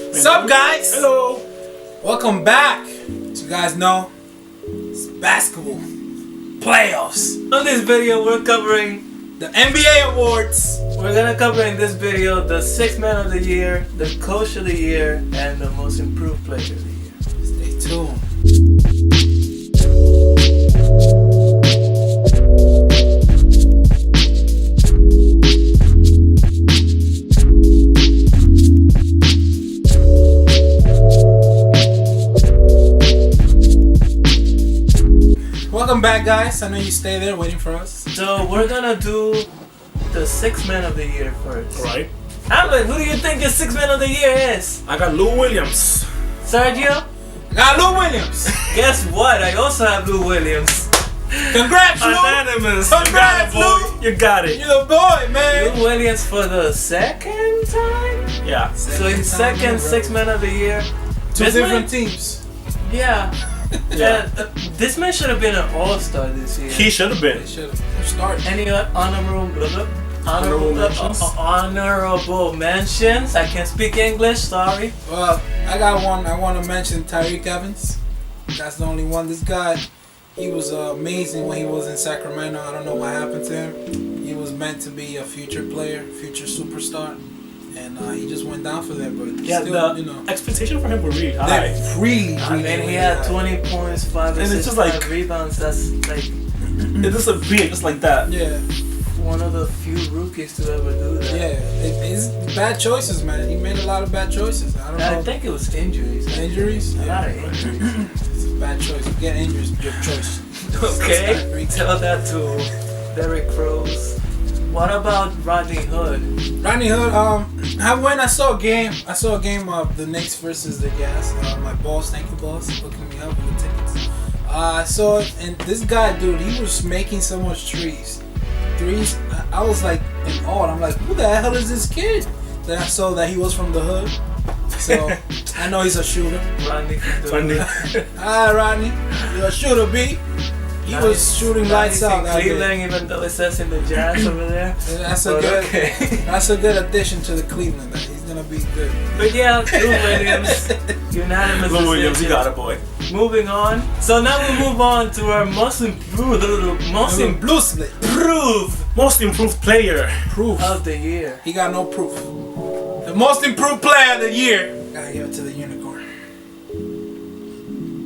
What's up, guys? Hello. Welcome back. As you guys know, it's basketball playoffs. On this video, we're covering The NBA awards. We're gonna cover in this video the 6th man of the year, the coach of the year, and the most improved player of the year. Stay tuned. Welcome back, guys. I know you stay there waiting for us. So we're gonna do the 6th man of the year first. Right. Hamlet, who do you think your 6th man of the year is? I got Lou Williams. Sergio? I got Lou Williams. Guess what? I also have Lou Williams. Congrats, Lou. Unanimous. Congrats, you got it, boy. Lou. You got it. You're the boy, man. Lou Williams for the second time? Yeah. So his second 6th man of the year. Two This different man- teams. Yeah. Yeah. This man should have been an all-star this year. He should have been. They should have started. Any honorable mentions? honorable mentions? I can't speak English, sorry. Well, I got one. I want to mention Tyreek Evans. That's the only one. This guy, he was amazing when he was in Sacramento. I don't know what happened to him. He was meant to be a future player, future superstar, and he just went down for that. But Yeah, still, the expectation for him were really high. they're really, I mean, really he had high. 20 points, 5 And it's assists, just like- 5 rebounds. That's like It disappeared just like that. Yeah, one of the few rookies to ever do that. yeah. It's bad choices, man. He made a lot of bad choices. I don't I know. think it was injuries. Injuries? A lot of Yeah. injuries. It's a bad choice. You get injuries, your choice. Okay, tell that to Derrick Rose. What about Rodney Hood? Rodney Hood, I saw a game. I saw a game of the Knicks versus the Gas. My boss, thank you, boss, hooking me up with the tickets. I saw it, and this guy, dude, he was making so much threes. I was like in awe. I'm like, who the hell is this kid? Then I saw that he was from the hood, so I know he's a shooter. Rodney can do Rodney. it. Hi, Rodney, you're a shooter, B. He was shooting lights out. in out there. Cleveland, even though it says in the Jazz over there. That's a But good. okay. That's a good addition to the Cleveland. He's gonna be good. But yeah, Lou Williams, unanimous Lou Williams, you decision. got it, boy. Moving on. So now we move on to our most improved Blue split. Most improved player. Proof. of the year. He got no proof. The most improved player of the year. Gotta give it to the unicorn.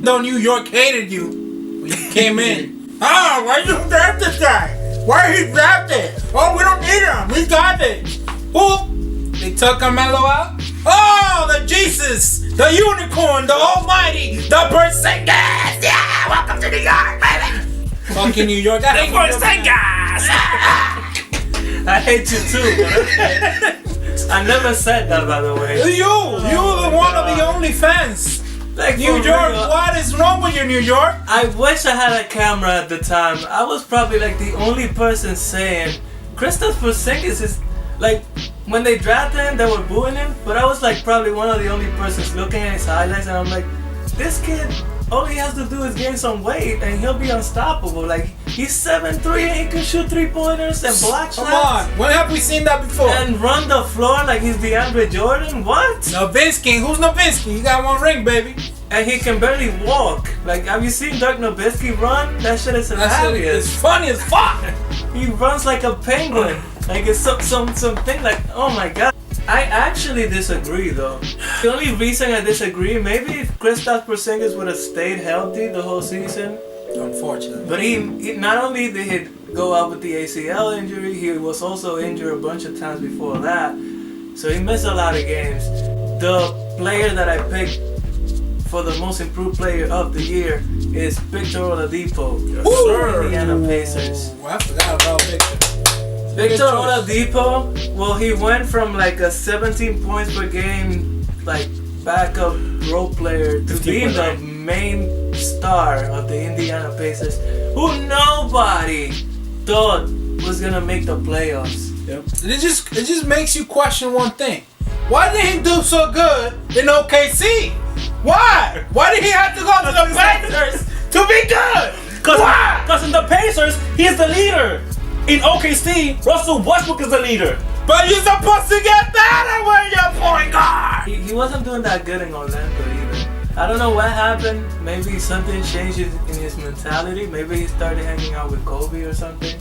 Though New York hated you when you came in. Oh, why you draft this guy? Why he drafted? Oh, we don't need him. We got it. Who? They took Carmelo out? Oh, the Jesus, the unicorn, the almighty, the Porzingis. Yeah, welcome to New York, baby. Fucking New York. I hate New York. I hate you too. But okay. I never said that, by the way. You're the one of the only fans. Like, New for York, real, what is wrong with you, New York? I wish I had a camera at the time. I was probably like the only person saying Kristaps Porzingis is like, when they drafted him, they were booing him, but I was like probably one of the only persons looking at his highlights, and I'm like, this kid, all he has to do is gain some weight and he'll be unstoppable. Like, he's 7'3" and he can shoot 3-pointers and block shots. Come on, when have we seen that before? And run the floor like he's DeAndre Jordan? What? Nowitzki, who's Nowitzki? He got one ring, baby. And he can barely walk. Like, have you seen Dirk Nowitzki run? That shit is That shit hilarious. is funny as fuck. He runs like a penguin. Like, it's something like, oh my god. I actually disagree though. The only reason I disagree, maybe if Kristaps Porzingis would have stayed healthy the whole season. Unfortunately. But he not only did he go out with the ACL injury, he was also injured a bunch of times before that. So he missed a lot of games. The player that I picked for the most improved player of the year is Victor Oladipo Yes, for sir. the Indiana Pacers. Ooh, I forgot about Victor. Victor Oladipo, well, he went from like a 17 points per game, like backup role player, to being the 15.9. main star of the Indiana Pacers, who nobody thought was gonna make the playoffs. Yep. It just makes you question one thing. Why did he do so good in OKC? Why? Why did he have to go to the Pacers to be good? Why? Because in the Pacers, he's the leader. In OKC, Russell Westbrook is the leader. But you're supposed to get better when you're point guard. He wasn't doing that good in Orlando either. I don't know what happened. Maybe something changed in his mentality. Maybe he started hanging out with Kobe or something.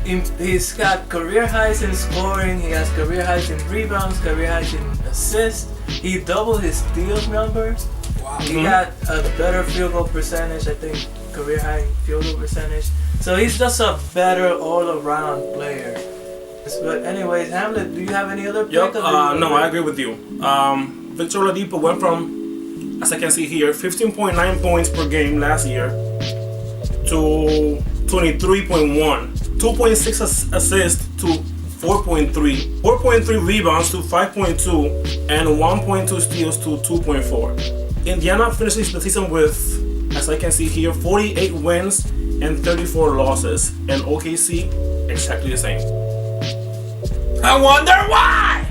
He's got career highs in scoring. He has career highs in rebounds, career highs in assists. He doubled his steals number. Wow. He got a better field goal percentage, I think, career high field goal percentage. So he's just a better all-around player. But anyways, Hamlet, do you have any other pick? Yep. No, I agree with you. Victor Oladipo went from, as I can see here, 15.9 points per game last year to 23.1, 2.6 assists to 4.3, 4.3 rebounds to 5.2, and 1.2 steals to 2.4. Indiana finishes the season with, as I can see here, 48 wins and 34 losses, and OKC exactly the same. I wonder why.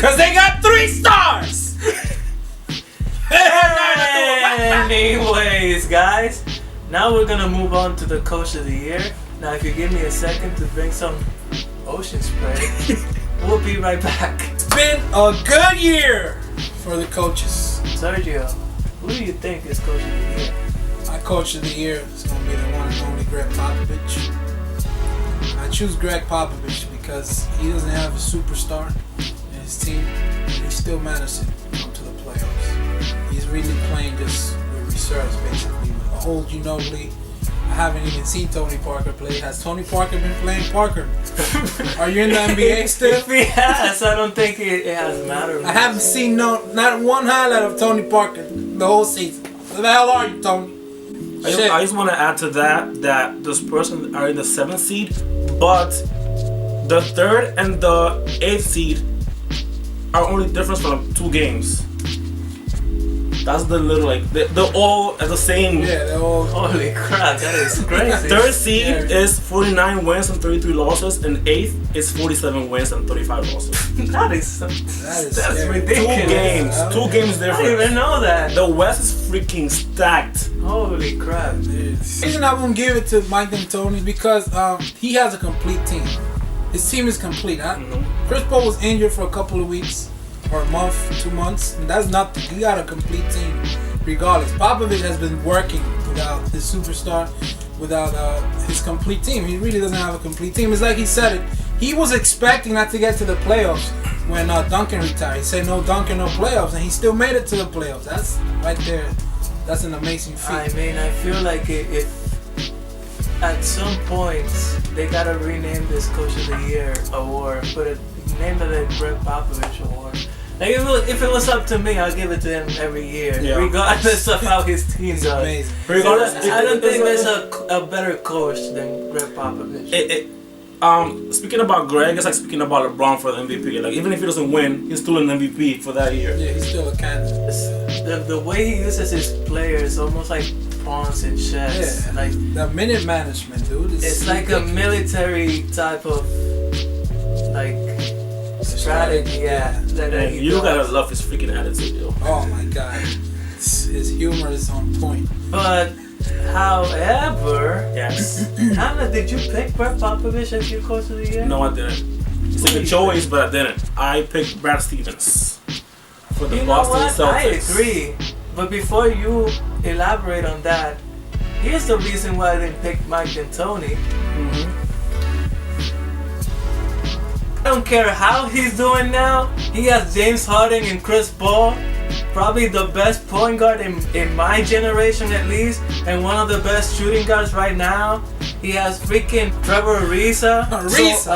Cause they got 3 stars. Anyways, guys, now we're gonna move on to the coach of the year. Now, if you give me a second to drink some ocean spray, we'll be right back. It's been a good year for the coaches. Sergio, who do you think is coach of the year? My coach of the year is going to be the one and only Greg Popovich. I choose Greg Popovich because he doesn't have a superstar in his team, and he still managed to come to the playoffs. He's really playing just with reserves, basically, with a whole Ginobili. I haven't even seen Tony Parker play. Has Tony Parker been playing Parker? Are you in the NBA still? If he has, I don't think it has mattered. I haven't seen not one highlight of Tony Parker the whole season. Where the hell are you, Tony? I just want to add to that this person are in the 7th seed, but the 3rd and the 8th seed are only difference from 2 games. That's the little, like, they're all at the same. Yeah, they're all. Holy crap, that is crazy. 3rd seed is 49 wins and 33 losses, and 8th is 47 wins and 35 losses. That's scary. ridiculous. 2 games I didn't difference. even know that. The West is freaking stacked. Holy crap. The reason I won't give it to Mike D'Antoni is because he has a complete team. His team is complete. Chris Paul was injured for a couple of weeks, or a month, 2 months, and that's nothing. He got a complete team regardless. Popovich has been working without his superstar, without his complete team. He really doesn't have a complete team. It's like he said it. He was expecting not to get to the playoffs when Duncan retired. He said no Duncan, no playoffs, and he still made it to the playoffs. That's right there. That's an amazing feat. I mean, I feel like if at some point they gotta rename this Coach of the Year award, name it the Greg Popovich Award. Like if it was up to me, I'll give it to him every year, regardless of how his team does. Amazing. Regardless, I don't think there's a better coach than Greg Popovich. Speaking about Greg, it's like speaking about LeBron for the MVP. Like, even if he doesn't win, he's still an MVP for that year. Yeah, he's still a candidate. The way he uses his players is almost like pawns in chess. Yeah, like the minute management, dude. It's like a military type of like strategy. Yeah. And you gotta love his freaking attitude, yo. Oh my god, his humor is on point. But however, Yes. Hamlet, did you pick Greg Popovich as your coach of the year? No, I didn't. It's a good choice, but I didn't. I picked Brad Stevens for the Boston Celtics. I agree. But before you elaborate on that, here's the reason why I didn't pick Mike D'Antoni. I don't care how he's doing now. He has James Harden and Chris Paul, probably the best point guard in my generation at least, and one of the best shooting guards right now. He has freaking Trevor Ariza.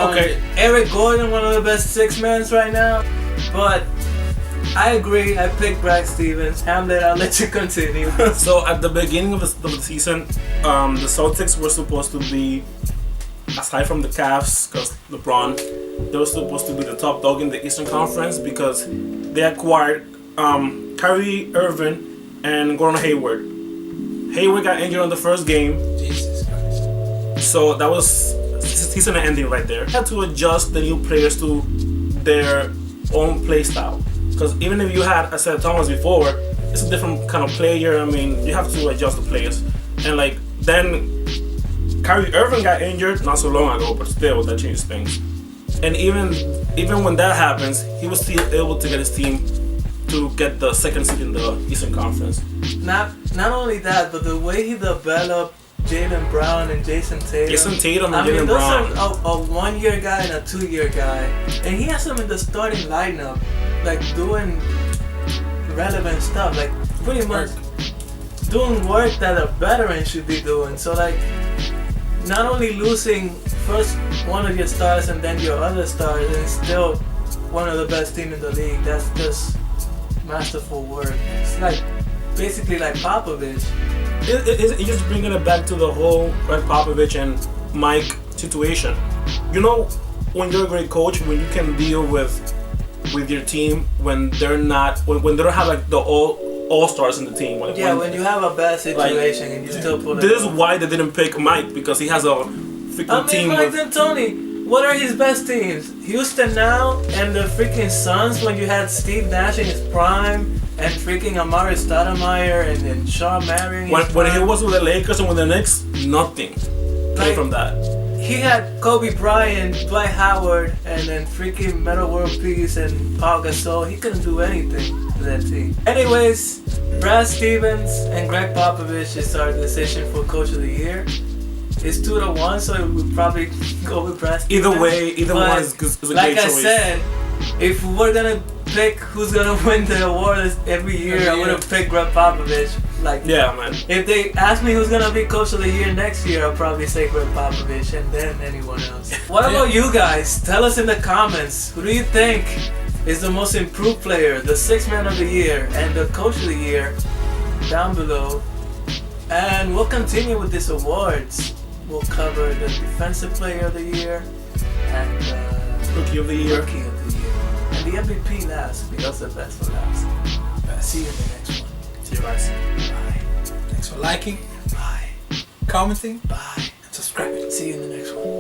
Okay. Eric Gordon, one of the best 6-mans right now. But I agree, I picked Brad Stevens. Hamlet, I'll let you continue. So at the beginning of the season, the Celtics were supposed to be, aside from the Cavs, because LeBron, they were supposed to be the top dog in the Eastern Conference because they acquired Kyrie Irving and Gordon Hayward. Hayward got injured on the first game. Jesus Christ. So that was season ending right there. Had to adjust the new players to their own play style. Because even if you had Isaiah Thomas before, it's a different kind of player. I mean, you have to adjust the players. And like then Kyrie Irving got injured not so long ago, but still that changed things. And even when that happens, he was still able to get his team to get the second seed in the Eastern Conference. Not only that, but the way he developed Jaylen Brown and Jason Tatum. Jason Tatum and I mean, Jaylen those Brown. are a 1-year guy and a 2-year guy, and he has them in the starting lineup, like doing relevant stuff, like pretty much doing work that a veteran should be doing. So like, not only losing first one of your stars and then your other stars, and still one of the best team in the league. That's just masterful work. It's like basically like Popovich. It's just bringing it back to the whole Greg Popovich and Mike situation. You know, when you're a great coach, when you can deal with your team when they're not when they don't have like the all stars in the team. When you have a bad situation and you still pull it. This is why they didn't pick Mike, because he has a freaking team. Mike D'Antoni. What are his best teams? Houston now and the freaking Suns when you had Steve Nash in his prime and freaking Amari Stoudemire and Shawn Marion. When he was with the Lakers and with the Knicks, nothing came from that. He had Kobe Bryant, Dwight Howard, and then freaking Metta World Peace and Paul Gasol. He couldn't do anything to that team. Anyways, Brad Stevens and Greg Popovich is our decision for Coach of the Year. It's 2-1, so we would probably go with Brad Stevens. Either one is a great choice. Like I said, if we're gonna pick who's gonna win the award every year, I would have picked Greg Popovich. Like, yeah, man. If they ask me who's gonna be Coach of the Year next year, I'll probably say Greg Popovich and then anyone else. What about you guys? Tell us in the comments. Who do you think is the most improved player, the 6th Man of the Year, and the Coach of the Year? Down below. And we'll continue with these awards. We'll cover the Defensive Player of the Year and Rookie of the Year. Rookie of the Year. And the MVP last, because the best for last. See you in the next one. See you guys. Bye. Thanks for liking, Bye. commenting, Bye. and subscribing. See you in the next one.